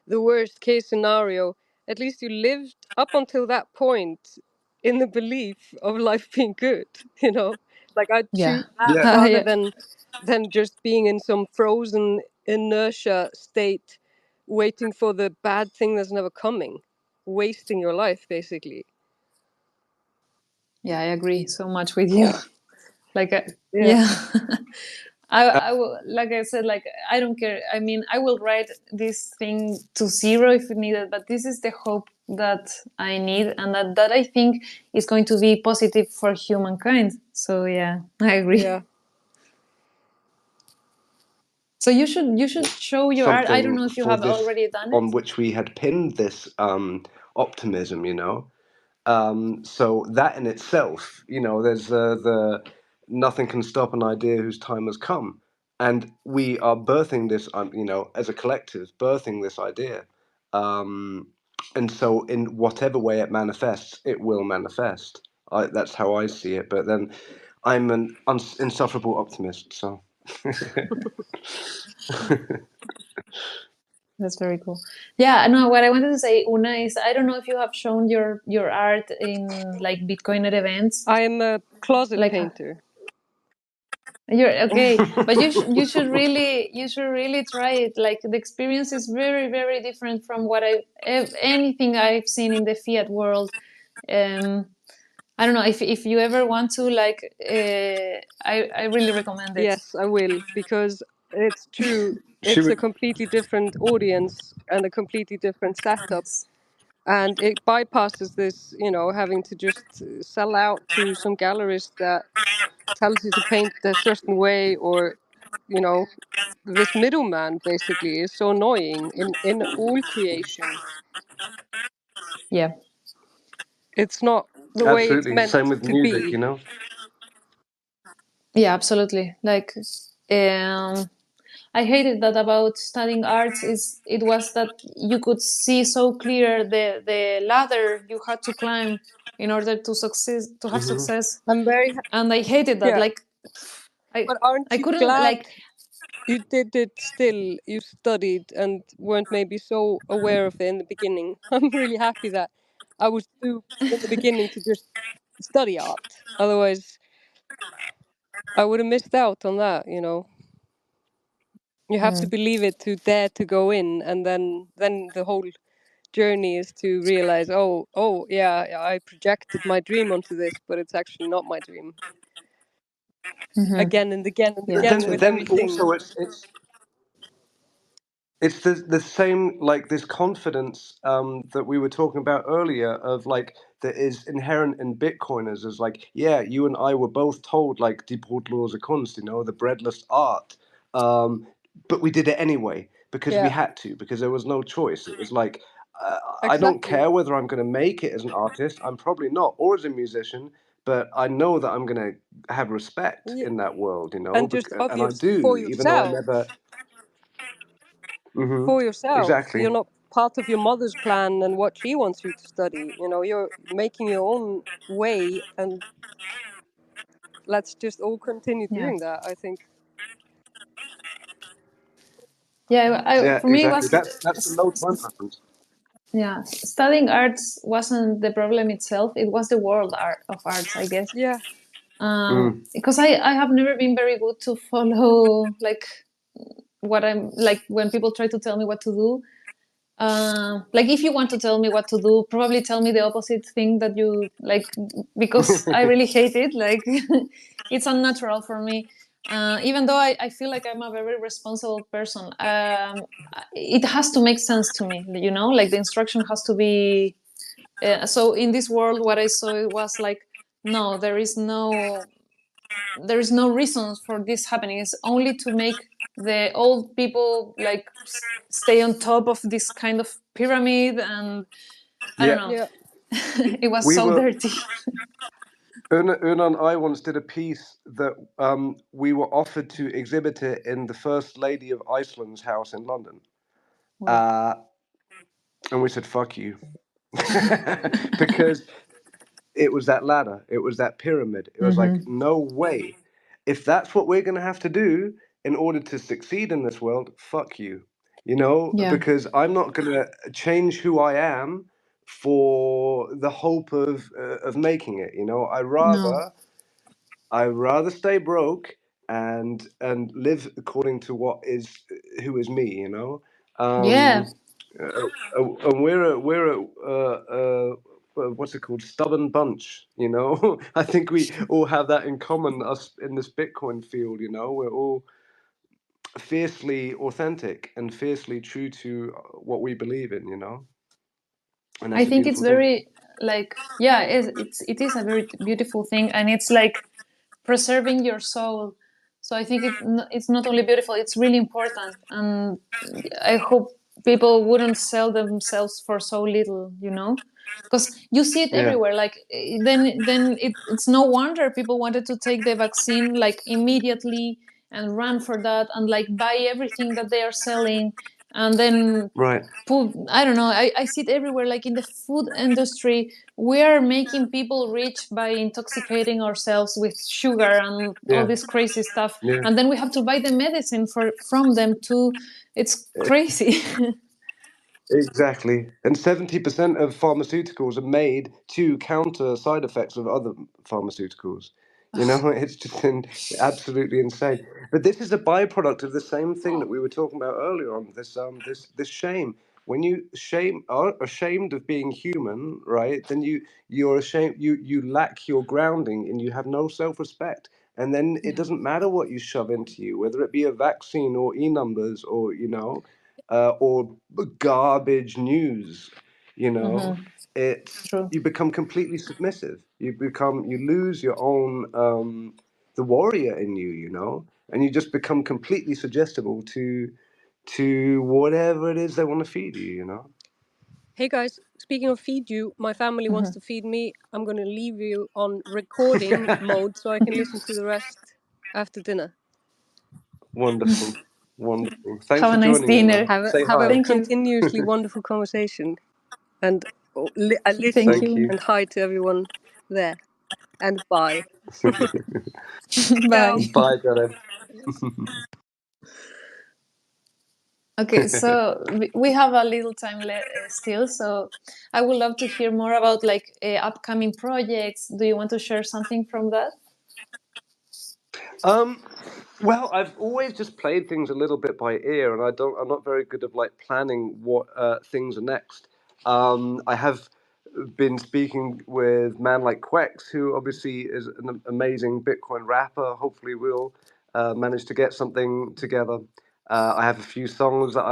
the worst case scenario, at least you lived up until that point in the belief of life being good, you know? Like, I'd Yeah. choose that Yeah. rather Yeah. than just being in some frozen inertia state, waiting for the bad thing that's never coming, wasting your life, basically. Yeah, I agree so much with you. Like, Yeah. yeah. I will, like I said, like, I don't care. I mean, I will write this thing to zero if needed, but this is the hope that I need, and that I think is going to be positive for humankind. So yeah, I agree. Yeah. So you should show your art. I don't Something know if you for have this already done on it. which we had pinned this optimism. So that in itself, there's the nothing can stop an idea whose time has come. and we are birthing this, as a collective, birthing this idea. Um, and so, in whatever way it manifests, it will manifest. That's how I see it. But then, I'm an insufferable optimist. So, That's very cool. Yeah, no, what I wanted to say, Una, is I don't know if you have shown your art in like Bitcoiner events. I am a closet Like painter. you're okay, but you should really try it. Like the experience is very very different from what anything I've seen in the fiat world. Um, I don't know if you ever want to like. I really recommend it. Yes, I will, because it's true. she It's a would. completely different audience and a completely different setup, Yes. and it bypasses this, having to just sell out to some gallerist that tells you to paint a certain way, or you know this middleman basically is so annoying in all creation. Yeah. It's not the way it's Absolutely. meant Same with to music, be. Yeah, absolutely. Like, I hated that about studying arts is it was that you could see so clear the ladder you had to climb in order to success to have Hmm. success, I'm very and I hated that. Yeah, Like, I but aren't I you couldn't glad like. you did it still? You studied and weren't maybe so aware of it in the beginning. I'm really happy that I was duped in the beginning to just study art. Otherwise, I would have missed out on that. You have to Mm, believe it to dare to go in, and then the whole journey is to realize, oh yeah, I projected my dream onto this, but it's actually not my dream. mhm. Again and again and Yeah, But again then, with absolutely. then everything. also, it's the same, like this confidence that we were talking about earlier, of like that is inherent in Bitcoiners, is like, yeah, you and I were both told like die brotlose Kunst, the breadless art, um, but we did it anyway because we Yeah, had to, because there was no choice. It was like, I don't exactly. care whether I'm going to make it as an artist. I'm probably not, or as a musician, but I know that I'm going to have respect Yeah, in that world, and just and I obvious do, for even though I yourself. never. Hmm. For yourself, Exactly. you're not part of your mother's plan and what she wants you to study. You're making your own way, and let's just all continue Yeah. doing that, I think. Yeah, Yeah, for me it exactly. was That's the low time preference. yeah, studying arts wasn't the problem itself, it was the world of arts, I guess. Yeah, Mm. Because I have never been very good to follow like what I'm like when people try to tell me what to do. Like if you want to tell me what to do, probably tell me the opposite thing that you like, because I really hate it. Like it's unnatural for me. Even though I feel like I'm a very responsible person, it has to make sense to me. Like the instruction has to be. So in this world, what I saw it was like, no, there is no reasons for this happening. It's only to make the old people like stay on top of this kind of pyramid, and I don't Yeah, know. yeah. It was we so were. dirty. Una and I once did a piece that we were offered to exhibit it in the First Lady of Iceland's house in London, Wow. uh, and we said "fuck you," because it was that ladder, it was that pyramid. It was like, Mm-hmm. no way. If that's what we're going to have to do in order to succeed in this world, fuck you. Yeah. Because I'm not going to change who I am for the hope of making it. No. I rather stay broke and live according to what is who is me. Yeah. Um, and we're a what's it called, stubborn bunch. I think we all have that in common, us in this Bitcoin field. We're all fiercely authentic and fiercely true to what we believe in. And I that's a think it's beautiful thing. very like, yeah, it is a very beautiful thing, and it's like preserving your soul. So I think it's not only beautiful, it's really important, and I hope people wouldn't sell themselves for so little, because you see it Yeah. everywhere. Like then it's no wonder people wanted to take the vaccine like immediately, and run for that and like buy everything that they are selling, and then Right. I don't know, I see it everywhere, like in the food industry. We are making people rich by intoxicating ourselves with sugar and all Yeah. this crazy stuff, Yeah. and then we have to buy the medicine from them too. It's crazy. Exactly. And 70% of pharmaceuticals are made to counter side effects of other pharmaceuticals. You know, it's just absolutely insane. But this is a byproduct of the same thing that we were talking about earlier on, this shame. When you are ashamed of being human, right? Then you're ashamed, you lack your grounding and you have no self-respect. And then it doesn't matter what you shove into you, whether it be a vaccine or e-numbers or, or garbage news, you know, True. you become completely submissive. You lose your own, the warrior in you, and you just become completely suggestible to whatever it is they want to feed you. Hey guys, speaking of feed you, my family wants to feed me. I'm gonna leave you on recording mode so I can listen to the rest after dinner. Wonderful, wonderful. Thanks Have for a nice joining, dinner. Anna. Have a Say have a hi. Thank you. continuously wonderful conversation, and a Thank listen Thank you. you. and hi to everyone there, and bye. Bye. Ciao. Bye, Dylan. Okay, so we have a little time still, so I would love to hear more about like upcoming projects. Do you want to share something from that? Um, well, I've always just played things a little bit by ear, and I'm not very good at like planning what things are next. I have been speaking with man like Quex, who obviously is an amazing Bitcoin rapper. Hopefully, we'll manage to get something together. I have a few songs that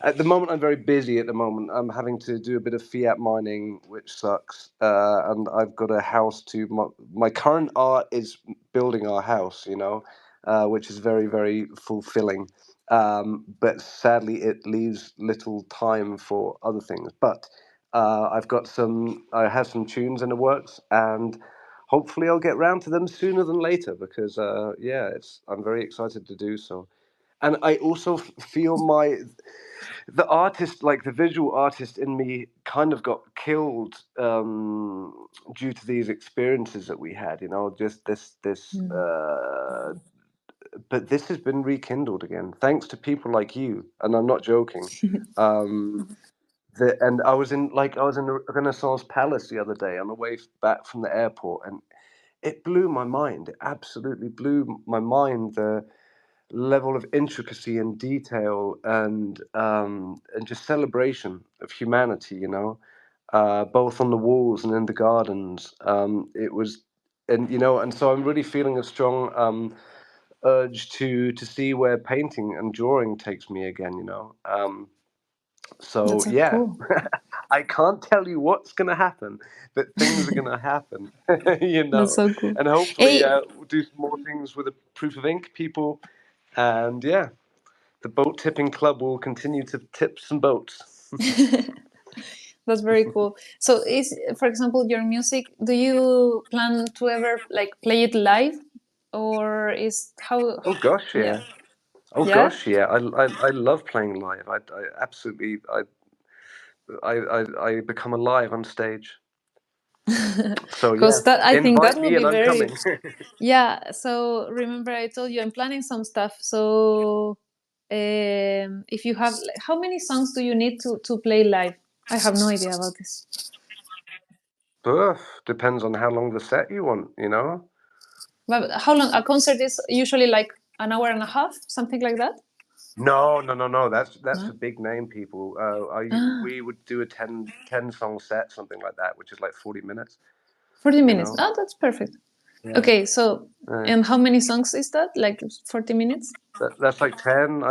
at the moment, I'm very busy at the moment. I'm having to do a bit of fiat mining, which sucks. And I've got a house my current art is building our house, which is very, very fulfilling. But sadly, it leaves little time for other things. But I have some tunes in the works, and hopefully I'll get round to them sooner than later because, yeah, I'm very excited to do so. And I also feel the artist, like the visual artist in me, kind of got killed due to these experiences that we had. Just this. But this has been rekindled again, thanks to people like you, and I'm not joking. Um, and I was in the Renaissance Palace the other day on the way back from the airport, and it blew my mind. It absolutely blew my mind. The level of intricacy and detail and just celebration of humanity, both on the walls and in the gardens. It was, and so I'm really feeling a strong urge to see where painting and drawing takes me again. So That's so yeah, cool. I can't tell you what's going to happen, but things are going to happen, That's so cool. and hopefully Hey, we'll do some more things with the proof of ink people, and yeah, the boat tipping club will continue to tip some boats. that's very cool. So, for example, your music, do you plan to ever like play it live, or is how? Oh gosh, Yeah, yeah. Oh yeah. gosh, yeah. I love playing live. I absolutely I become alive on stage. So yeah, Because that I think that invite will me be and I'm very. coming. Yeah. So remember, I told you I'm planning some stuff. So if you have, like, how many songs do you need to play live? I have no idea about this. Depends on how long the set you want. But how long a concert is? Usually like an hour and a half, something like that. No, no, no, no. That's for No. big name people. Ah, We would do a 10 song set, something like that, which is like 40 minutes. 40 You minutes. know. Oh, that's perfect. Yeah. Okay, so Uh, and how many songs is that? Like 40 minutes? that's like 10.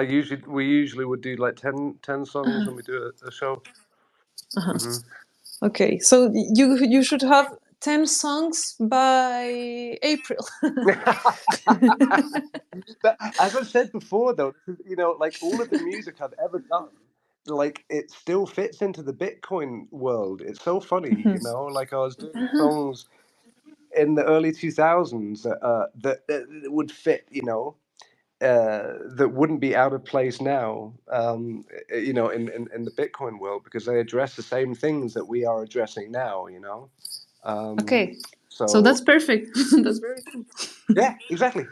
We usually would do like 10 songs Uh-huh. when we do a show. Uh-huh. Hmm. Okay, so you should have 10 songs by April. But as I've said before, though, like all of the music I've ever done, like it still fits into the Bitcoin world. It's so funny. Like I was doing Uh-huh. songs in the early 2000s that would fit, that wouldn't be out of place now, in the Bitcoin world, because they address the same things that we are addressing now, Okay, so So that's perfect. That's very cool. yeah, exactly.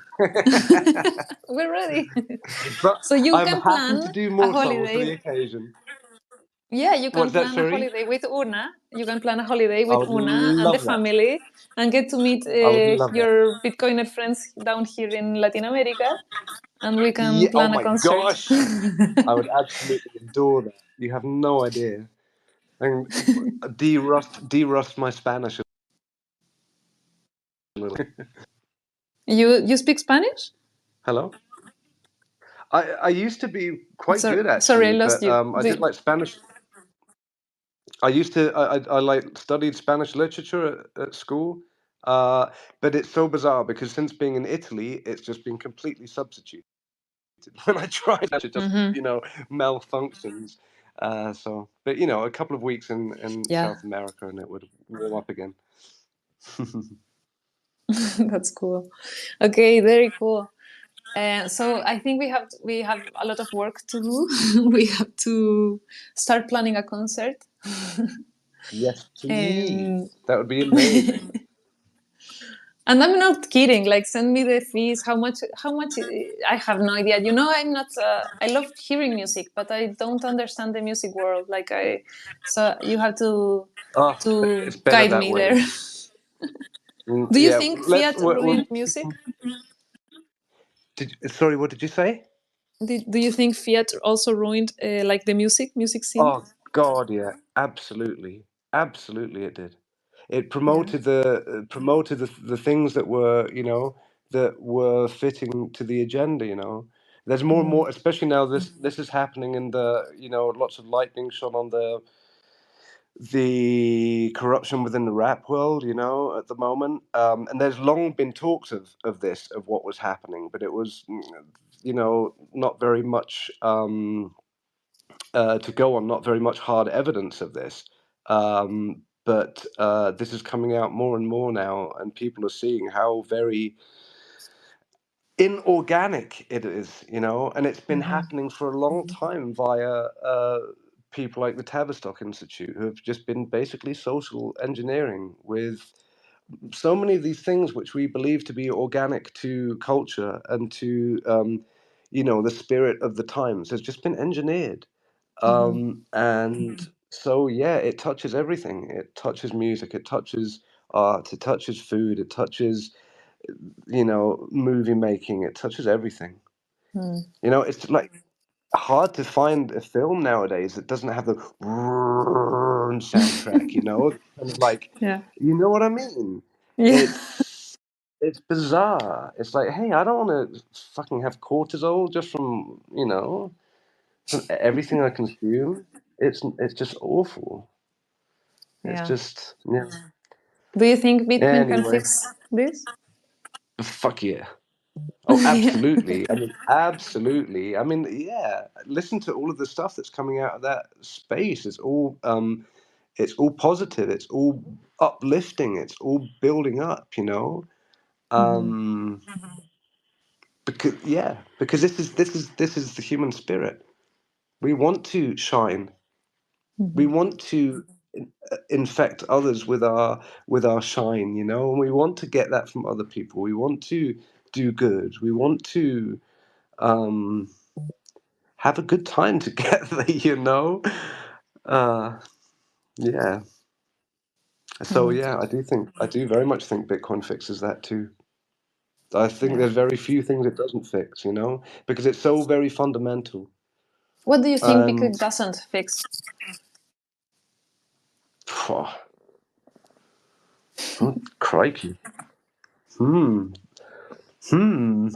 We're ready. But So you I'm can happy plan to do a more songs for the holiday. occasion. Yeah, you can What's that, plan a sorry? holiday with Una. You can plan a holiday I with would Una and the love that. family and get to meet I would love that. your Bitcoiner friends down here in Latin America. And we can Yeah, oh plan a my concert. gosh. I would absolutely adore that. You have no idea. And de-rust my Spanish a little. You speak Spanish? Hello? I used to be quite good Sorry, I actually, lost but you. I did like Spanish. I used to I like studied Spanish literature at school, but it's so bizarre because since being in Italy, it's just been completely substituted. When I tried, it just Mhm. malfunctions. But a couple of weeks in Yeah, South America and it would warm up again. that's cool. Okay, very cool. So I think we have a lot of work to do. We have to start planning a concert. Yes, please. Um, That would be amazing. and I'm not kidding. Like, send me the fees. How much? How much? I have no idea. I'm not. I love hearing music, but I don't understand the music world. So you have to Oh, to it's better guide that me there. way. Do you Yeah, think let's. Fiat ruined music? Sorry, what did you say? Do you think Fiat also ruined like the music scene? Oh God, yeah, absolutely, absolutely, it did. It Yeah. promoted the things that were fitting to the agenda. There's more and Mm. more, especially now. This is happening in the lots of light being shone on the corruption within the rap world. At the moment, and there's long been talks of this of what was happening, but it was not very much. To go on, not very much hard evidence of this. But this is coming out more and more now, and people are seeing how very inorganic it is, and it's been Mhm. happening for a long time via people like the Tavistock Institute, who have just been basically social engineering with so many of these things which we believe to be organic to culture and to the spirit of the times has just been engineered. Mhm. And so, yeah, it touches everything. It touches music, it touches art, it touches food, it touches, movie making, it touches everything. Mm. It's like hard to find a film nowadays that doesn't have the soundtrack, kind of like, Yeah. you know what I mean? Yeah. It's bizarre. It's like, hey, I don't want to fucking have cortisol just from everything I consume. It's just awful. It's Yeah. just yeah. Do you think Bitcoin can Anyway, fix this? fuck yeah. Oh, Yeah. absolutely. I mean, absolutely. I mean, yeah. Listen to all of the stuff that's coming out of that space. It's all positive. It's all uplifting. It's all building up. Mhm. Um, because this is the human spirit. We want to shine. We Mhm. want to infect others with our shine, and we want to get that from other people. We want to do good. We want to um, have a good time together, Uh, yeah. So Mhm. yeah, I do very much think Bitcoin fixes that too. I think Yeah. there's very few things it doesn't fix, because it's so very fundamental. What do you think And Bitcoin doesn't fix? phew, oh, crikey. Hmm. Hmm.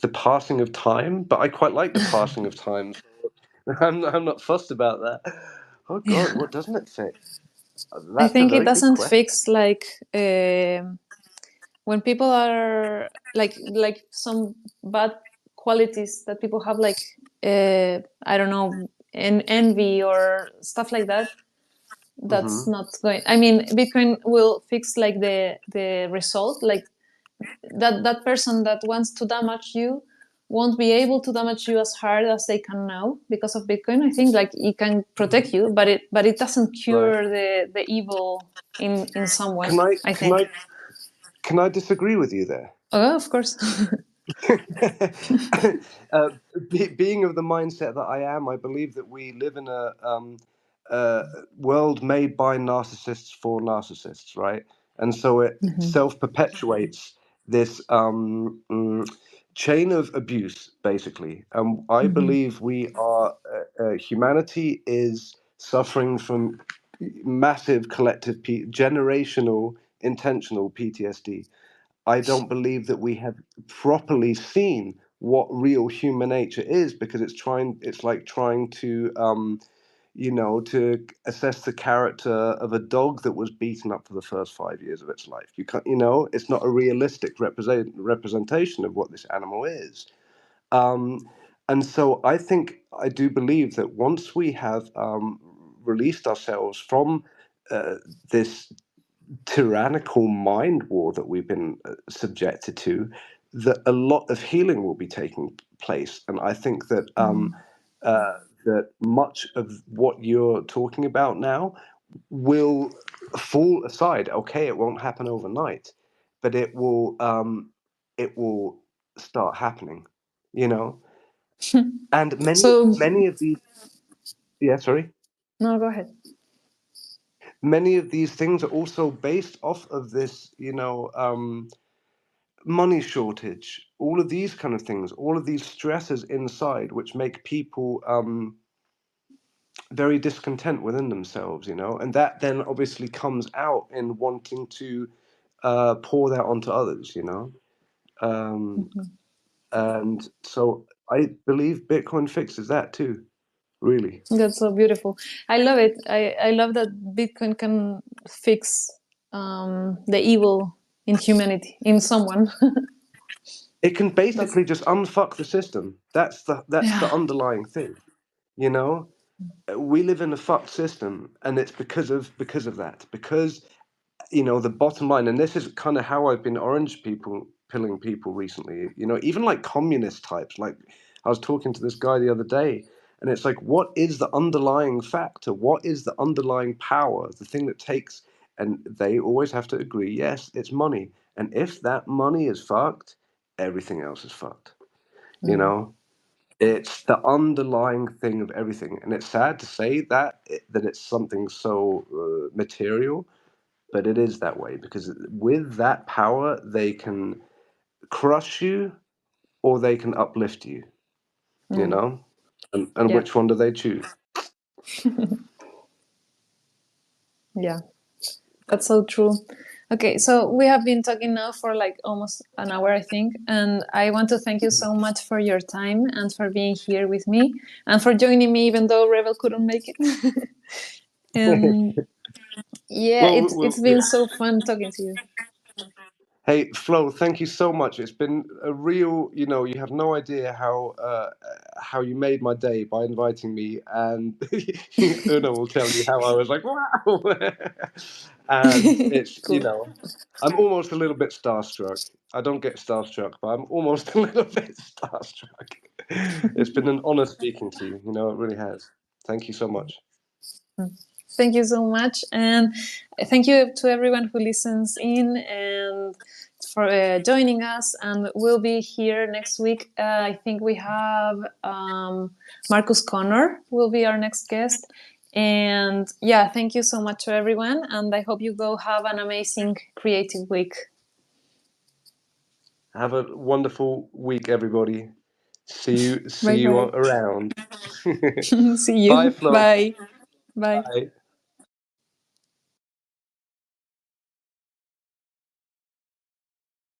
The passing of time, but I quite like the passing of time. I'm not fussed about that. Oh God, Yeah. what doesn't it fix? I That's a think it very good doesn't question. fix like when people are like some bad qualities that people have, like I don't know, envy or stuff like that. That's Hmm. not going. I mean, Bitcoin will fix like the result, like that person that wants to damage you won't be able to damage you as hard as they can now because of Bitcoin. I think like it can protect you, but it doesn't cure the evil in someone. I think. Can I disagree with you there? Oh, of course. uh, Being of the mindset that I am, I believe that we live in a world made by narcissists for narcissists, right? And so it self-perpetuates this chain of abuse, basically. I believe we are, humanity is suffering from massive collective, generational, intentional PTSD. I don't believe that we have properly seen what real human nature is, because it's like trying to to assess the character of a dog that was beaten up for the first 5 years of its life. You can't, it's not a realistic representation of what this animal is. And so I do believe that once we have released ourselves from this tyrannical mind war that we've been subjected to, that a lot of healing will be taking place. And I think that that much of what you're talking about now will fall aside. Okay, it won't happen overnight, but it will start happening. You know, and So many of these. Yeah, sorry. no, go ahead. Many of these things are also based off of this, money shortage, all of these kind of things, all of these stresses inside, which make people very discontent within themselves, and that then obviously comes out in wanting to pour that onto others, um, and so I believe Bitcoin fixes that too, really. That's so beautiful. I love it. I love that Bitcoin can fix the evil in humanity, in someone. It can That's basically just unfuck the system. That's the yeah. underlying thing, you know. We live in a fucked system, and it's because of that. Because the bottom line, and this is kind of how I've been pilling people recently. Even like communist types. Like I was talking to this guy the other day, and it's like, what is the underlying factor? What is the underlying power? The thing that takes, and they always have to agree. Yes, it's money, and if that money is fucked, everything else is fucked. You know. It's the underlying thing of everything, and it's sad to say that it's something so material, but it is that way, because with that power, they can crush you or they can uplift you. You know, and Yeah. which one do they choose? Yeah. That's so true. Okay, so we have been talking now for like almost an hour, I think, and I want to thank you so much for your time and for being here with me and for joining me, even though Rebel couldn't make it. And yeah, Well, it's been so fun talking to you. hey, Flo, thank you so much. It's been a real, you have no idea how you made my day by inviting me, and Una will tell you how I was like, wow. And it's, Cool. I'm almost a little bit starstruck. I don't get starstruck, but I'm almost a little bit starstruck. It's been an honor speaking to you. It really has. Thank you so much. Thank you so much, and thank you to everyone who listens in and for joining us. And we'll be here next week. I think we have Marcus Connor will be our next guest. And yeah, thank you so much to everyone, and I hope you go have an amazing creative week. Have a wonderful week, everybody. See Bye you bye. around. See Bye, you. Flo. Bye. Bye. Bye.